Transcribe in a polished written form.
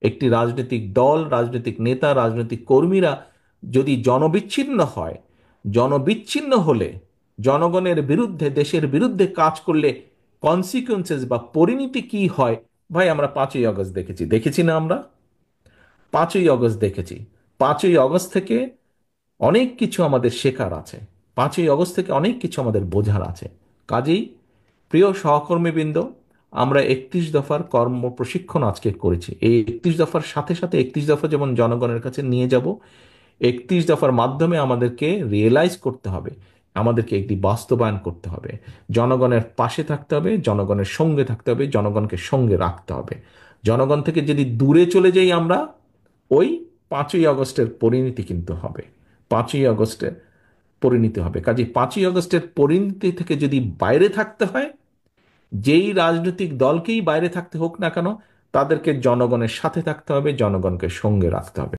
একটি রাজনৈতিক দল, রাজনৈতিক নেতা, রাজনৈতিক কর্মীরা যদি জনবিচ্ছিন্ন হয়, জনবিচ্ছিন্ন হলে, জনগণের বিরুদ্ধে, দেশের বিরুদ্ধে কাজ করলে কনসিকুয়েন্সেস বা পরিণতি কি হয়, ভাই আমরা 5ই আগস্ট দেখেছি, দেখেছি না আমরা? 5ই আগস্ট দেখেছি। 5ই আগস্ট থেকে অনেক কিছু আমাদের শেখার আছে। 5ই আগস্ট থেকে অনেক কিছু আমাদের বোঝার আছে। কাজেই প্রিয় সহকর্মীবৃন্দ, আমরা 31 দফার কর্ম প্রশিক্ষণ আজকে করেছি। এই 31 দফার সাথে সাথে 31 দফা যেমন জনগণের কাছে নিয়ে যাব, 31 দফার মাধ্যমে আমাদেরকে রিয়েলাইজ করতে হবে, আমাদেরকে একটি বাস্তবায়ন করতে হবে। জনগণের পাশে থাকতে হবে, জনগণের সঙ্গে থাকতে হবে, জনগণকে সঙ্গে রাখতে হবে। জনগণ থেকে যদি দূরে চলে যাই আমরা, ওই 5ই আগস্টের পরিণতি কিন্তু হবে। 5ই আগস্টের পরিণতি হবে। কাজে 5ই আগস্টের পরিণতি থেকে যদি বাইরে থাকতে হয়, যেই রাজনৈতিক দলকেই বাইরে থাকতে হোক না কেন, তাদেরকে জনগণের সাথে থাকতে হবে, জনগণকে সঙ্গে রাখতে হবে।